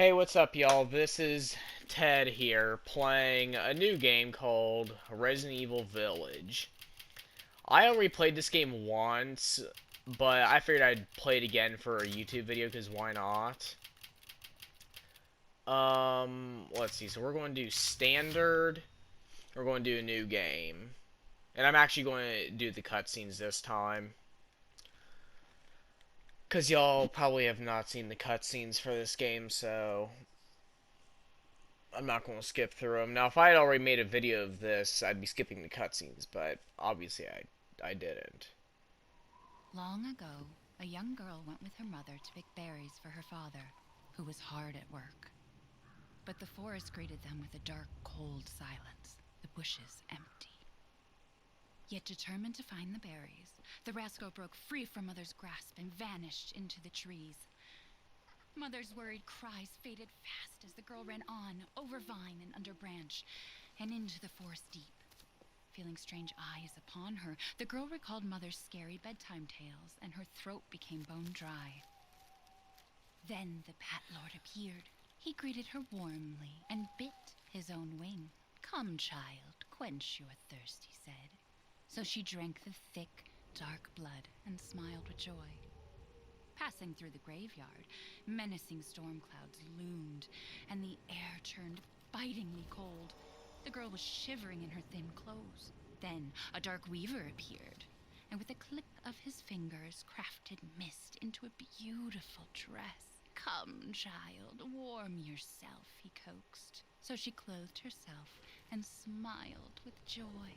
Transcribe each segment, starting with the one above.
Hey, what's up, y'all? This is Ted here, playing a new game called Resident Evil Village. I already played this game once, but I figured I'd play it again for a YouTube video, because why not? Let's see. So we're going to do Standard. We're going to do a new game. And I'm actually going to do the cutscenes this time. Because y'all probably have not seen the cutscenes for this game, so I'm not going to skip through them. Now, if I had already made a video of this, I'd be skipping the cutscenes, but obviously I didn't. Long ago, a young girl went with her mother to pick berries for her father, who was hard at work. But the forest greeted them with a dark, cold silence, the bushes empty. Yet determined to find the berries, the rascal broke free from Mother's grasp and vanished into the trees. Mother's worried cries faded fast as the girl ran on, over vine and under branch, and into the forest deep. Feeling strange eyes upon her, the girl recalled Mother's scary bedtime tales, and her throat became bone dry. Then the Bat Lord appeared. He greeted her warmly and bit his own wing. "Come, child, quench your thirst," he said. So she drank the thick, dark blood and smiled with joy. Passing through the graveyard, menacing storm clouds loomed, and the air turned bitingly cold. The girl was shivering in her thin clothes. Then a dark weaver appeared, and with a click of his fingers crafted mist into a beautiful dress. "Come, child, warm yourself," he coaxed. So she clothed herself and smiled with joy.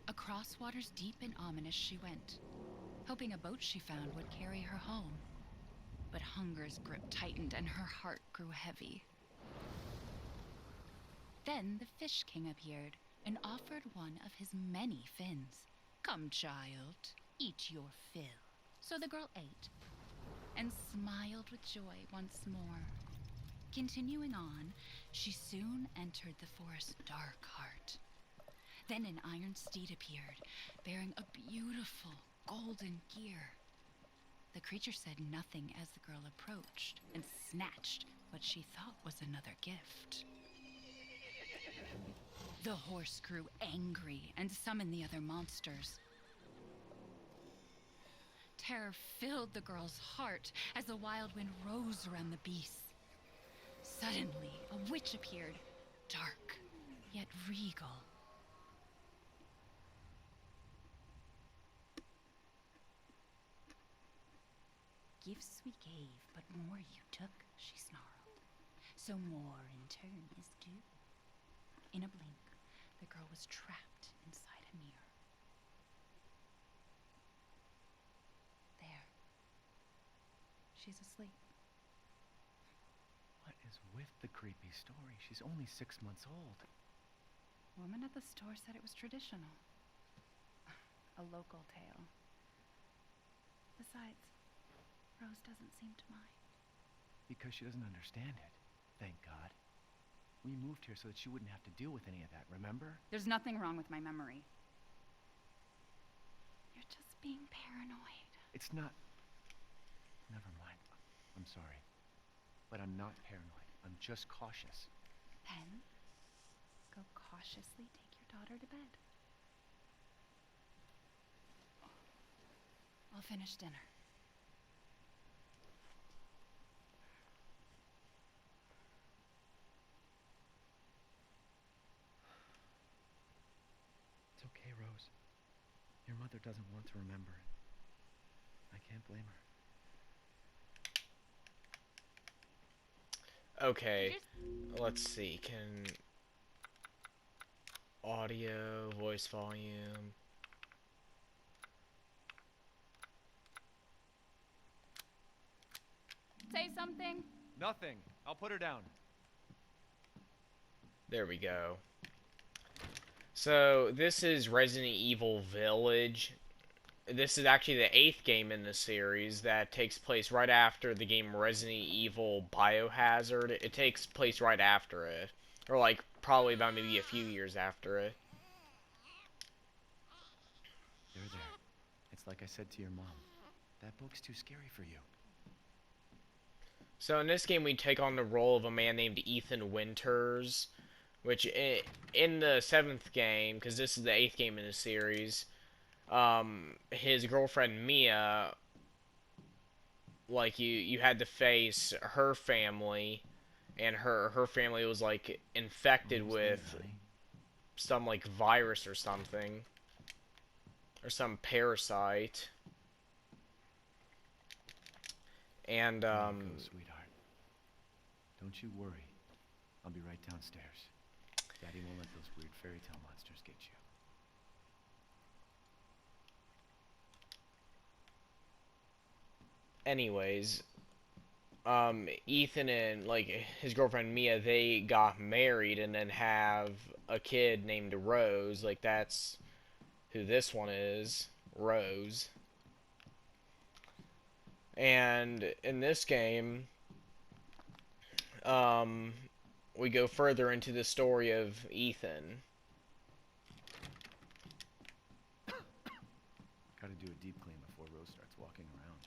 Across waters deep and ominous she went, hoping a boat she found would carry her home. But hunger's grip tightened and her heart grew heavy. Then the Fish King appeared and offered one of his many fins. "Come, child, eat your fill." So the girl ate and smiled with joy once more. Continuing on, she soon entered the forest's dark heart. Then an iron steed appeared, bearing a beautiful golden gear. The creature said nothing as the girl approached and snatched what she thought was another gift. The horse grew angry and summoned the other monsters. Terror filled the girl's heart as the wild wind rose around the beasts. Suddenly, a witch appeared, dark yet regal. "Gifts we gave, but more you took," she snarled. "So more in turn is due." In a blink, the girl was trapped inside a mirror. There. She's asleep. What is with the creepy story? She's only 6 months old. Woman at the store said it was traditional. A local tale. Besides, Rose doesn't seem to mind. Because she doesn't understand it. Thank God. We moved here so that she wouldn't have to deal with any of that, remember? There's nothing wrong with my memory. You're just being paranoid. It's not... Never mind. I'm sorry. But I'm not paranoid. I'm just cautious. Then, go cautiously take your daughter to bed. I'll finish dinner. It's okay, Rose. Your mother doesn't want to remember it. I can't blame her. Okay, let's see. Can audio, voice volume. Say something. Nothing. I'll put her down. There we go. So, this is Resident Evil Village. This is actually the 8th game in the series that takes place right after the game Resident Evil Biohazard. It takes place right after it. Or, like, probably about maybe a few years after it. There. It's like I said to your mom. That book's too scary for you. So in this game, we take on the role of a man named Ethan Winters, which in the seventh game, because this is the eighth game in the series, his girlfriend Mia, like you had to face her family, and her family was like infected Almost there, with honey. some like virus or something, or some parasite, and There you go, sweetheart. Don't you worry. I'll be right downstairs. Daddy won't let those weird fairy tale monsters get you. anyways, Ethan and like his girlfriend Mia, they got married and then have a kid named Rose. Like that's who this one is, Rose. And in this game, um, we go further into the story of Ethan. Gotta do a deep clean before Rose starts walking around.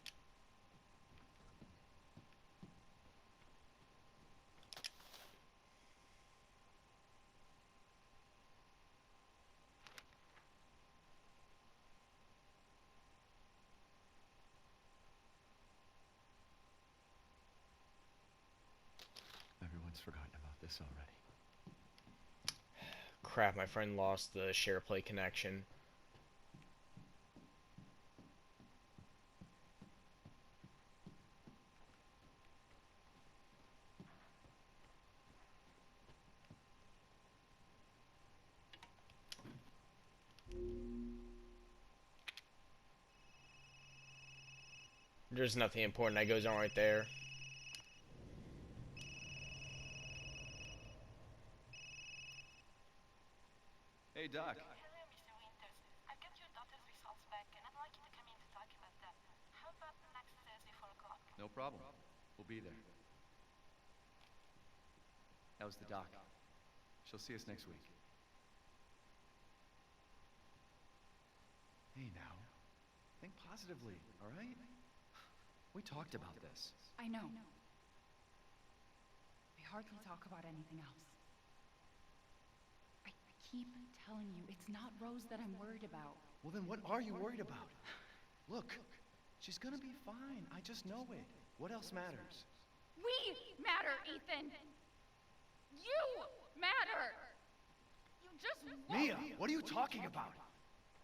Everyone's forgotten about this already. Crap, my friend lost the share play connection. There's nothing important that goes on right there. Hey, Doc. Hello, Mr. Winters. I've got your daughter's results back, and I'd like you to come in to talk about them. How about next Thursday, 4 o'clock? No problem. We'll be there. That was the doc. She'll see us next week. Hey, now. Think positively, all right? We talked about this. I know. I hardly talk about anything else. I keep telling you, it's not Rose that I'm worried about. Well, then what are you worried about? Look, she's gonna be fine. I just know it. What else matters? We matter, Ethan! You matter! You just won't. Mia, what are you talking about?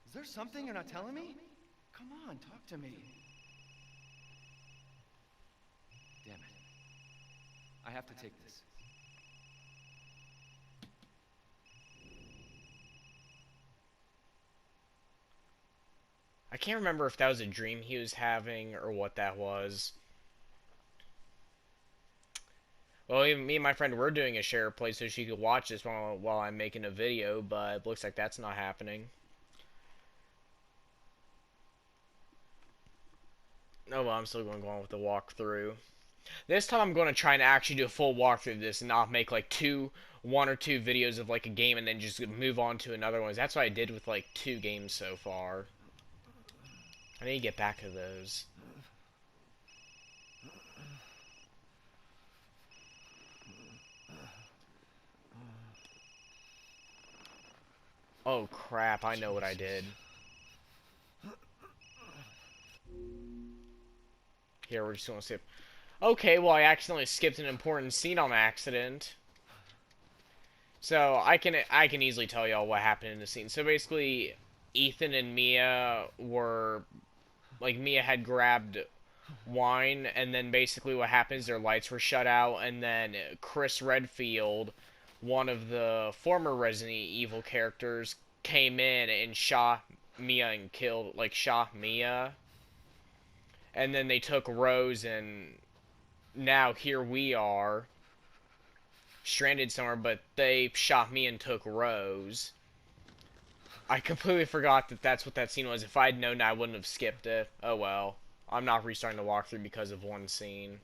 Is there something you're not telling me? Come on, talk to me. Damn it. I have to take this. I can't remember if that was a dream he was having or what that was. Well, me and my friend were doing a share play so she could watch this while I'm making a video, but it looks like that's not happening. Oh well, I'm still going to go on with the walkthrough. This time I'm going to try and actually do a full walkthrough of this and not make like one or two videos of like a game and then just move on to another one. That's what I did with like 2 games so far. I need to get back to those. Oh crap, I know what I did. Here, we're just going to skip. Okay, well I accidentally skipped an important scene on accident. So I can easily tell y'all what happened in the scene. So basically, Ethan and Mia were like Mia had grabbed wine, and then basically what happens, their lights were shut out, and then Chris Redfield, one of the former Resident Evil characters, came in and shot Mia and shot Mia. And then they took Rose, and now here we are, stranded somewhere, but they shot me and took Rose. I completely forgot that that's what that scene was. If I'd known, I wouldn't have skipped it. Oh well. I'm not restarting the walkthrough because of one scene.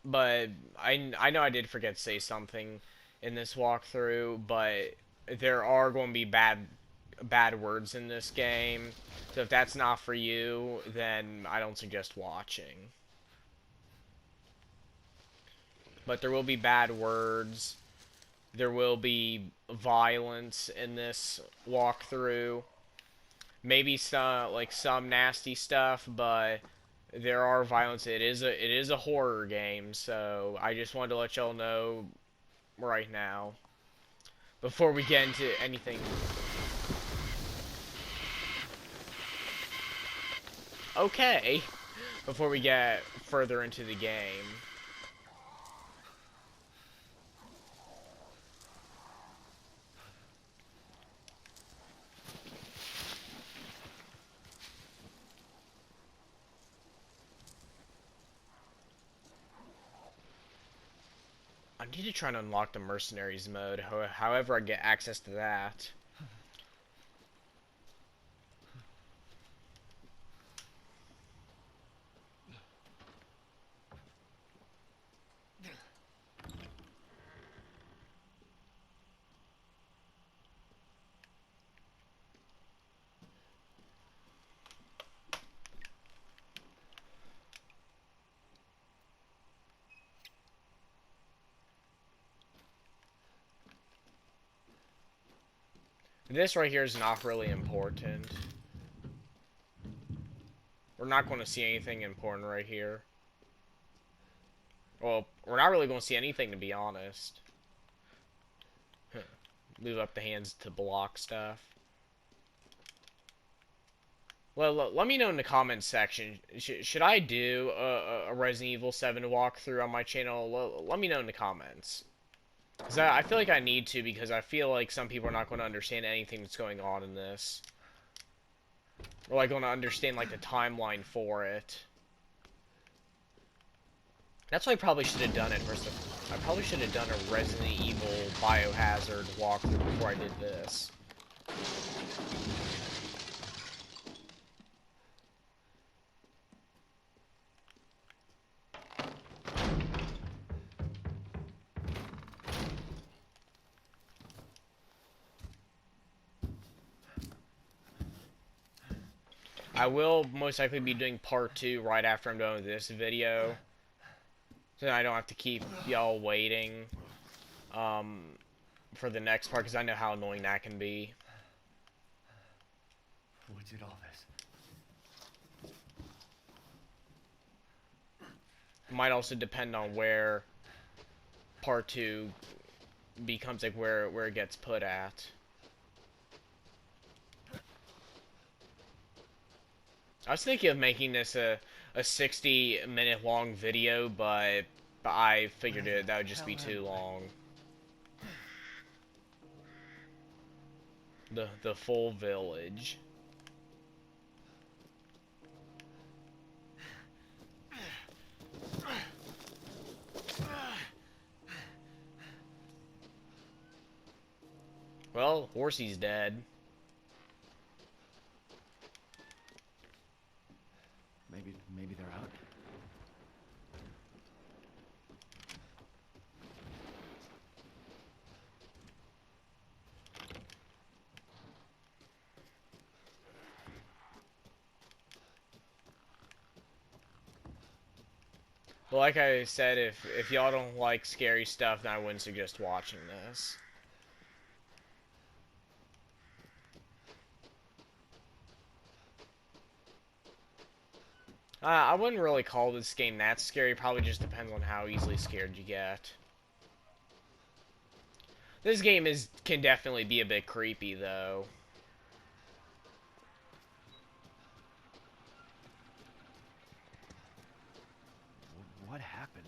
But I know I did forget to say something in this walkthrough, but there are going to be bad bad words in this game. So if that's not for you, then I don't suggest watching. But there will be bad words. There will be violence in this walkthrough. Maybe some nasty stuff, but there are violence. It is a horror game, so I just wanted to let y'all know right now before we get into anything. Okay, before we get further into the game. I need to try to unlock the mercenaries mode, however I get access to that. This right here is not really important. We're not going to see anything important right here. Well, we're not really going to see anything, to be honest. Move up the hands to block stuff. Well, let me know in the comments section. Should I do a Resident Evil 7 walkthrough on my channel? Let me know in the comments. Because I feel like I need to, because I feel like some people are not going to understand anything that's going on in this. Or like going to understand like the timeline for it. That's why I probably should have done it first. I probably should have done a Resident Evil Biohazard walkthrough before I did this. I will most likely be doing part 2 right after I'm done with this video. So I don't have to keep y'all waiting for the next part, because I know how annoying that can be. Who did all this? It might also depend on where part 2 becomes, like where it gets put at. I was thinking of making this a 60-minute long video, but I figured that would just be too long. The full village. Well, Horsey's dead. Maybe they're out. Well, like I said, if y'all don't like scary stuff, then I wouldn't suggest watching this. I wouldn't really call this game that scary. Probably just depends on how easily scared you get. This game can definitely be a bit creepy, though. What happened?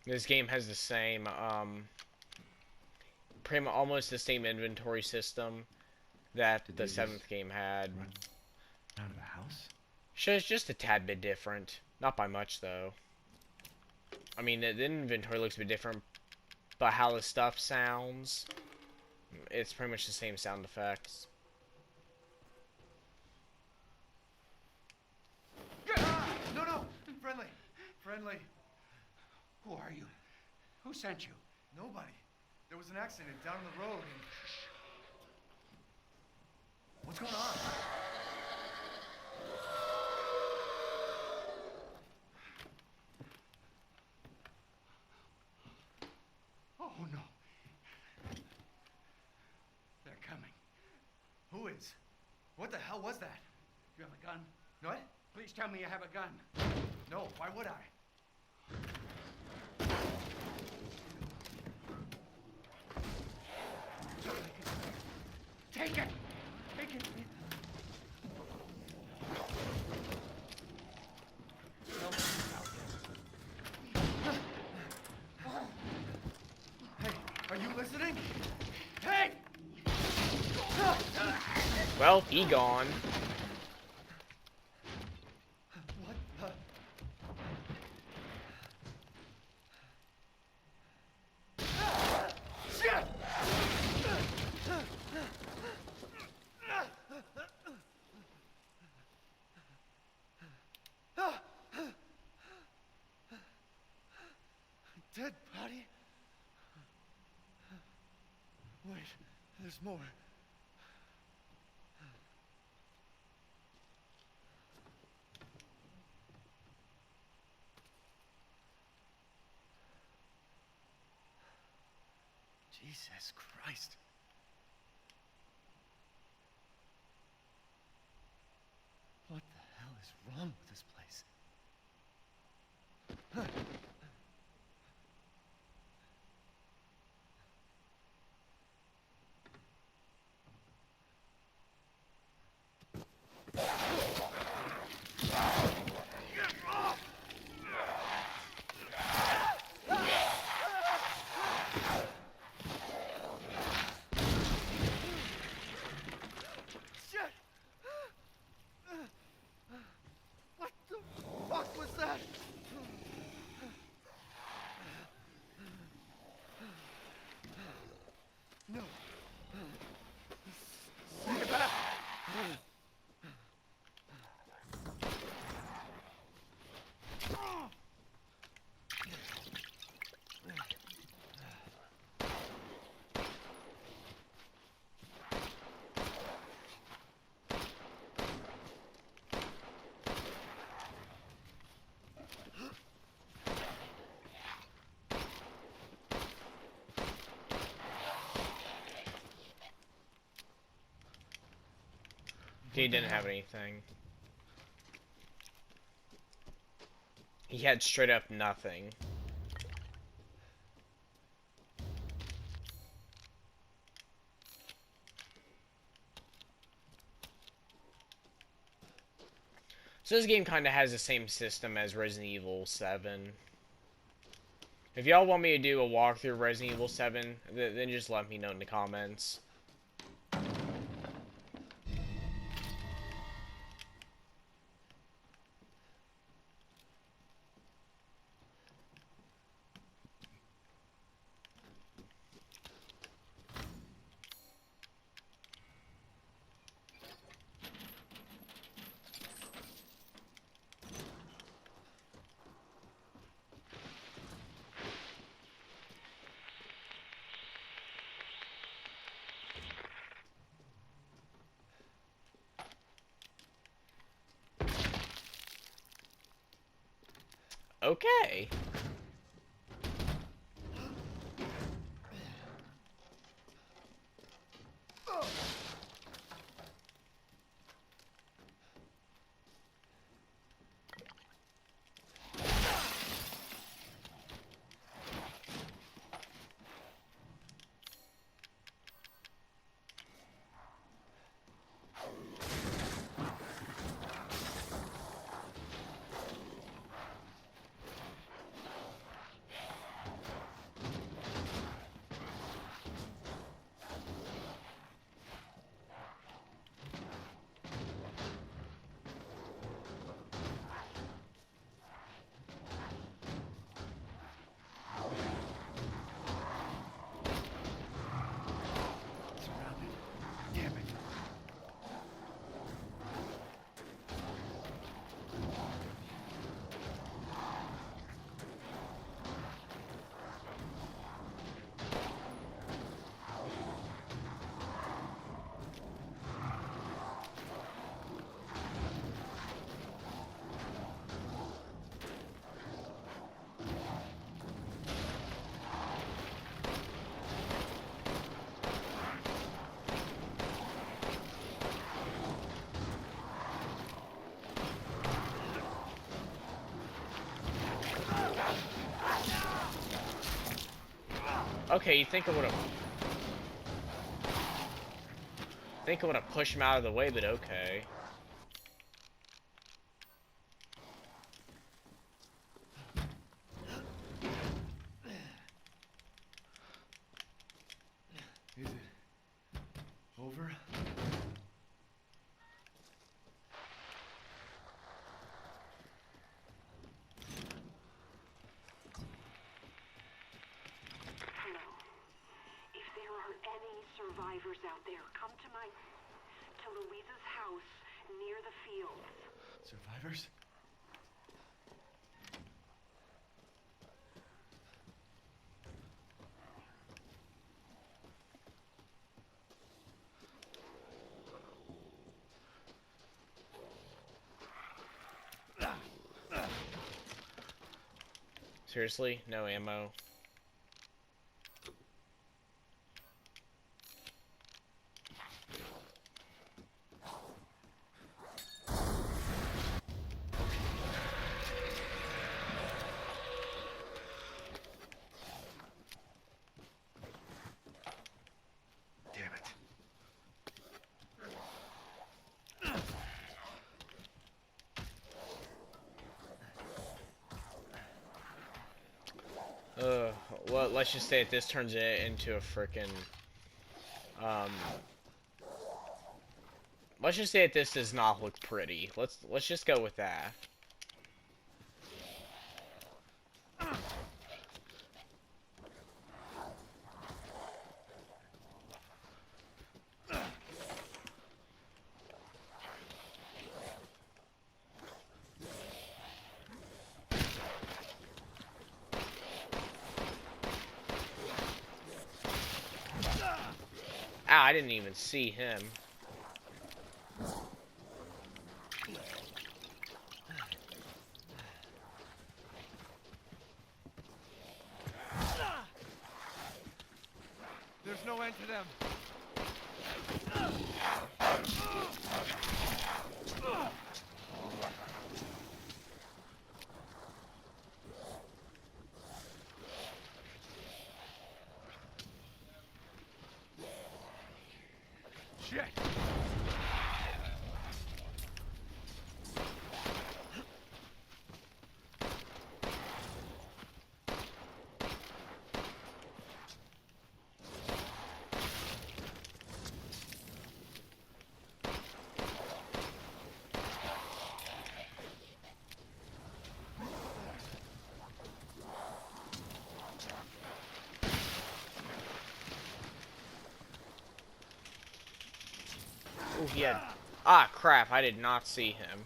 This game has the same, almost the same inventory system that Did the they just 7th game had. run out of the house? It's just a tad bit different. Not by much, though. I mean, the inventory looks a bit different, but how the stuff sounds, it's pretty much the same sound effects. No, no! Friendly! Friendly! Who are you? Who sent you? Nobody. There was an accident down the road and... What's going on? Oh, no. They're coming. Who is? What the hell was that? You have a gun? What? Please tell me you have a gun. No, why would I? Take it! Take it! Hey, are you listening? Hey! Well, he gone. What the... Shit! Dead body? Wait, there's more. Jesus Christ. What the hell is wrong with this place? Shit! What the fuck was that? No. Get back! He didn't have anything. He had straight up nothing. So this game kind of has the same system as Resident Evil 7. If y'all want me to do a walkthrough of Resident Evil 7, then just let me know in the comments. Okay. Okay, you think I would have pushed him out of the way, but okay. Is it over? Hello. If there are any survivors out there, come to Louisa's house near the fields. Survivors? Seriously? No ammo? Damn it. Well, let's just say that this turns it into a frickin', let's just say that this does not look pretty. Let's just go with that. Ah, I didn't even see him. There's no end to them. Shit! Ooh, he had... Ah, crap, I did not see him.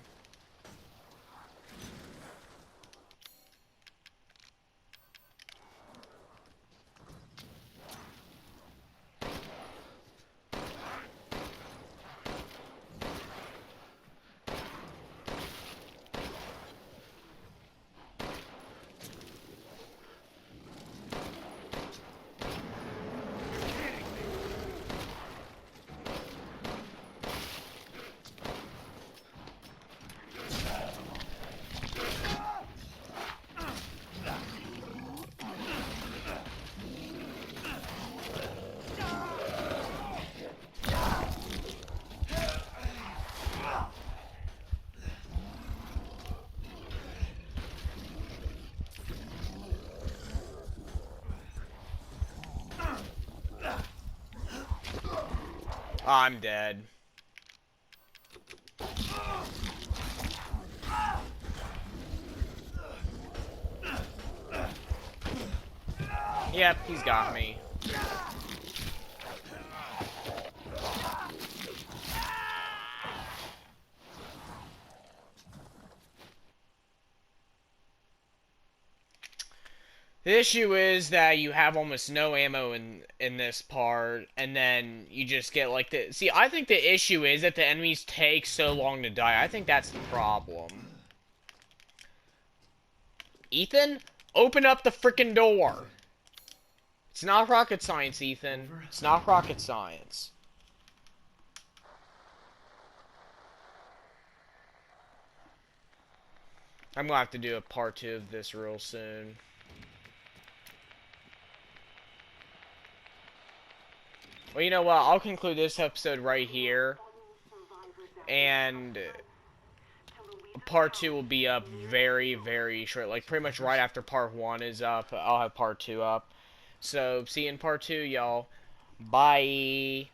Oh, I'm dead. Yep, he's got me. The issue is that you have almost no ammo in this part, and then you just get like the... See, I think the issue is that the enemies take so long to die. I think that's the problem. Ethan, open up the frickin' door. It's not rocket science, Ethan. It's not rocket science. I'm gonna have to do a part 2 of this real soon. Well, you know what? I'll conclude this episode right here, and part 2 will be up very, very short. Like, pretty much right after part 1 is up, I'll have part 2 up. So, see you in part 2, y'all. Bye.